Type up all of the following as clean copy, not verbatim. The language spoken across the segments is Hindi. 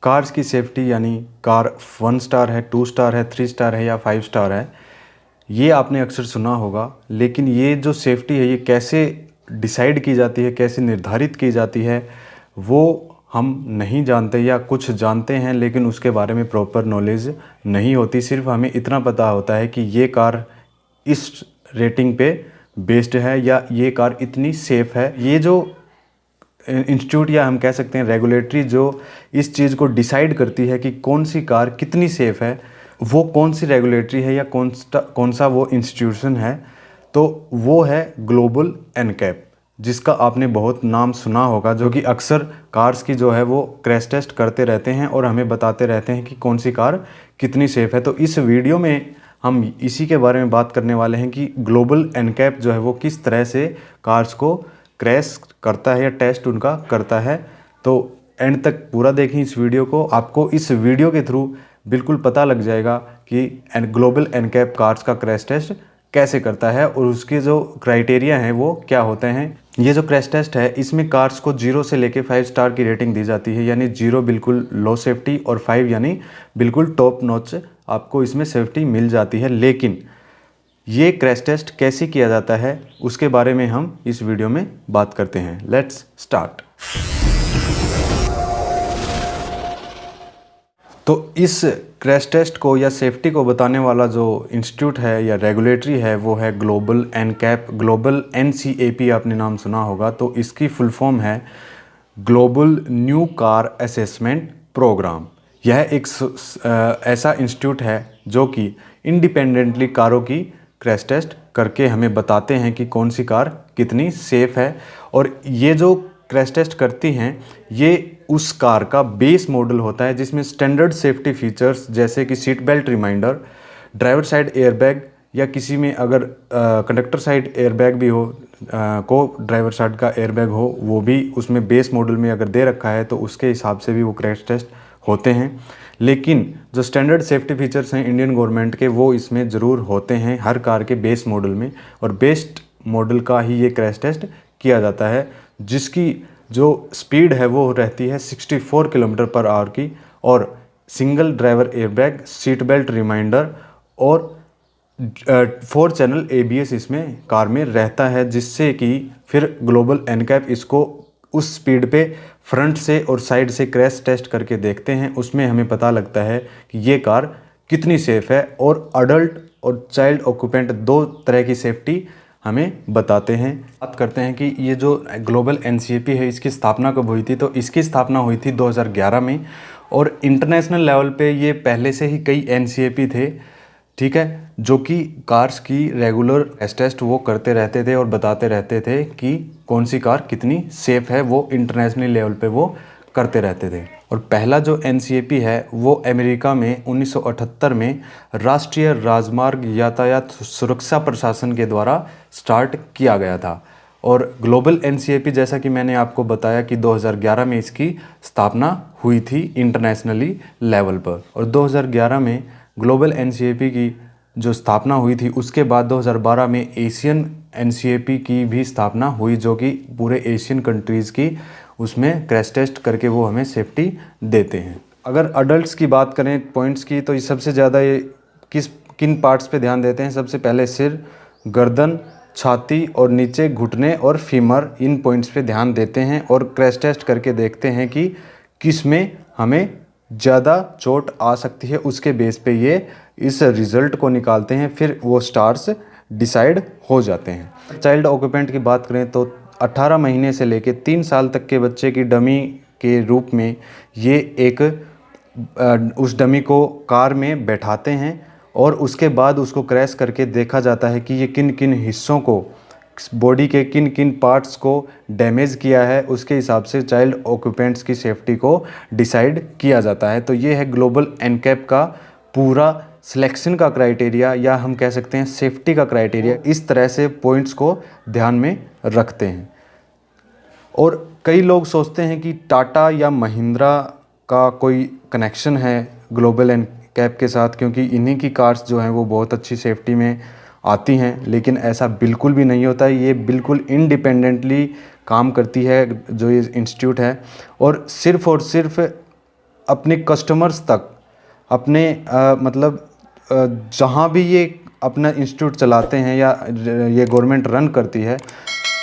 कार्स की सेफ्टी यानी कार 1 स्टार है, 2 स्टार है, 3 स्टार है या 5 स्टार है, ये आपने अक्सर सुना होगा। लेकिन ये जो सेफ्टी है ये कैसे डिसाइड की जाती है, कैसे निर्धारित की जाती है, वो हम नहीं जानते या कुछ जानते हैं लेकिन उसके बारे में प्रॉपर नॉलेज नहीं होती। सिर्फ हमें इतना पता होता है कि ये कार इस रेटिंग पे बेस्ड है या ये कार इतनी सेफ़ है। ये जो इंस्टीट्यूट या हम कह सकते हैं रेगुलेटरी जो इस चीज़ को डिसाइड करती है कि कौन सी कार कितनी सेफ़ है, वो कौन सी रेगुलेटरी है या कौन सा वो इंस्टीट्यूशन है, तो वो है ग्लोबल एनकैप, जिसका आपने बहुत नाम सुना होगा, जो कि अक्सर कार्स की जो है वो क्रैश टेस्ट करते रहते हैं और हमें बताते रहते हैं कि कौन सी कार कितनी सेफ़ है। तो इस वीडियो में हम इसी के बारे में बात करने वाले हैं कि ग्लोबल एनकैप जो है वो किस तरह से कार्स को क्रैश करता है या टेस्ट उनका करता है। तो एंड तक पूरा देखें इस वीडियो को, आपको इस वीडियो के थ्रू बिल्कुल पता लग जाएगा कि ग्लोबल एनकैप कार्स का क्रैश टेस्ट कैसे करता है और उसके जो क्राइटेरिया हैं वो क्या होते हैं। ये जो क्रैश टेस्ट है इसमें कार्स को 0 से लेके 5 स्टार की रेटिंग दी जाती है, यानी 0 बिल्कुल लो सेफ्टी और 5 यानी बिल्कुल टॉप नॉच आपको इसमें सेफ्टी मिल जाती है। लेकिन ये क्रैश टेस्ट कैसे किया जाता है उसके बारे में हम इस वीडियो में बात करते हैं। Let's start. तो इस क्रैश टेस्ट को या सेफ्टी को बताने वाला जो इंस्टीट्यूट है या रेगुलेटरी है वो है ग्लोबल एनकैप। ग्लोबल NCAP आपने नाम सुना होगा, तो इसकी फुल फॉर्म है global new car assessment programme. यह एक ऐसा इंस्टीट्यूट है जो कि इंडिपेंडेंटली कारों की क्रैश टेस्ट करके हमें बताते हैं कि कौन सी कार कितनी सेफ़ है। और ये जो क्रैश टेस्ट करती हैं ये उस कार का बेस मॉडल होता है जिसमें स्टैंडर्ड सेफ्टी फीचर्स जैसे कि seat belt reminder, driver side airbag, या किसी में अगर कंडक्टर साइड एयरबैग भी हो, को ड्राइवर साइड का एयरबैग हो, वो भी उसमें बेस मॉडल में अगर दे रखा है तो उसके हिसाब से भी वो क्रैश टेस्ट होते हैं। लेकिन जो स्टैंडर्ड सेफ्टी फीचर्स हैं इंडियन गवर्नमेंट के वो इसमें ज़रूर होते हैं हर कार के बेस मॉडल में, और बेस्ट मॉडल का ही ये क्रैश टेस्ट किया जाता है, जिसकी जो स्पीड है वो रहती है 64 किलोमीटर पर आवर की, और single driver airbag, seat belt reminder और 4 चैनल ABS इसमें कार में रहता है, जिससे कि फिर ग्लोबल एनकैप इसको उस स्पीड पे फ्रंट से और साइड से क्रैश टेस्ट करके देखते हैं। उसमें हमें पता लगता है कि ये कार कितनी सेफ़ है, और अडल्ट और चाइल्ड ऑक्यूपेंट 2 तरह की सेफ्टी हमें बताते हैं। बात करते हैं कि ये जो ग्लोबल NCAP है इसकी स्थापना कब हुई थी। तो इसकी स्थापना हुई थी 2011 में, और इंटरनेशनल लेवल पे ये पहले से ही कई NCAP थे, ठीक है, जो कि कार्स की रेगुलर टेस्ट वो करते रहते थे और बताते रहते थे कि कौन सी कार कितनी सेफ़ है, वो इंटरनेशनल लेवल पे वो करते रहते थे। और पहला जो NCAP है वो अमेरिका में 1978 में राष्ट्रीय राजमार्ग यातायात सुरक्षा प्रशासन के द्वारा स्टार्ट किया गया था। और ग्लोबल NCAP जैसा कि मैंने आपको बताया कि 2011 में इसकी स्थापना हुई थी इंटरनेशनली लेवल पर, और 2011 में ग्लोबल NCAP की जो स्थापना हुई थी उसके बाद 2012 में एशियन NCAP की भी स्थापना हुई, जो कि पूरे एशियन कंट्रीज़ की उसमें क्रैश टेस्ट करके वो हमें सेफ्टी देते हैं। अगर अडल्ट्स की बात करें पॉइंट्स की, तो ये सबसे ज़्यादा ये किन पार्ट्स पे ध्यान देते हैं। सबसे पहले सिर, गर्दन, छाती और नीचे घुटने और फीमर, इन पॉइंट्स पे ध्यान देते हैं और क्रैश टेस्ट करके देखते हैं कि किस में हमें ज़्यादा चोट आ सकती है। उसके बेस पे ये इस रिज़ल्ट को निकालते हैं, फिर वो स्टार्स डिसाइड हो जाते हैं। चाइल्ड ऑक्यूपेंट की बात करें तो 18 महीने से लेके 3 साल तक के बच्चे की डमी के रूप में ये एक उस डमी को कार में बैठाते हैं, और उसके बाद उसको क्रैश करके देखा जाता है कि ये किन किन हिस्सों को, बॉडी के किन किन पार्ट्स को डैमेज किया है। उसके हिसाब से चाइल्ड ऑक्यूपेंट्स की सेफ्टी को डिसाइड किया जाता है। तो ये है ग्लोबल एनकैप का पूरा सिलेक्शन का क्राइटेरिया, या हम कह सकते हैं सेफ्टी का क्राइटेरिया। इस तरह से पॉइंट्स को ध्यान में रखते हैं। और कई लोग सोचते हैं कि टाटा या महिंद्रा का कोई कनेक्शन है ग्लोबल एनकैप के साथ, क्योंकि इन्हीं की कार्स जो हैं वो बहुत अच्छी सेफ्टी में आती हैं, लेकिन ऐसा बिल्कुल भी नहीं होता है। ये बिल्कुल इंडिपेंडेंटली काम करती है जो ये इंस्टीट्यूट है, और सिर्फ अपने कस्टमर्स तक, अपने जहाँ भी ये अपना इंस्टीट्यूट चलाते हैं या ये गवर्नमेंट रन करती है,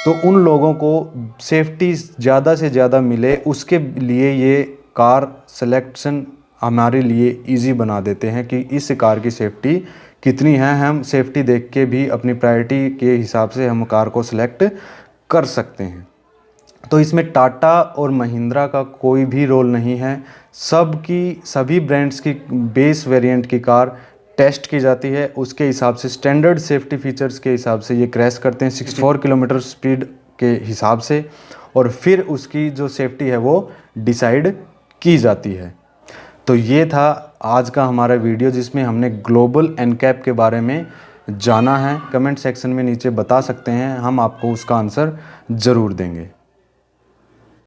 तो उन लोगों को सेफ्टी ज़्यादा से ज़्यादा मिले, उसके लिए ये कार सिलेक्शन हमारे लिए इजी बना देते हैं कि इस कार की सेफ्टी कितनी है। हम सेफ्टी देख के भी अपनी प्रायोरिटी के हिसाब से हम कार को सिलेक्ट कर सकते हैं। तो इसमें टाटा और महिंद्रा का कोई भी रोल नहीं है। सभी ब्रांड्स की बेस वेरिएंट की कार टेस्ट की जाती है, उसके हिसाब से स्टैंडर्ड सेफ्टी फीचर्स के हिसाब से ये क्रैश करते हैं 64 किलोमीटर स्पीड के हिसाब से, और फिर उसकी जो सेफ्टी है वो डिसाइड की जाती है। तो ये था आज का हमारा वीडियो जिसमें हमने ग्लोबल एनकैप के बारे में जाना है। कमेंट सेक्शन में नीचे बता सकते हैं, हम आपको उसका आंसर ज़रूर देंगे।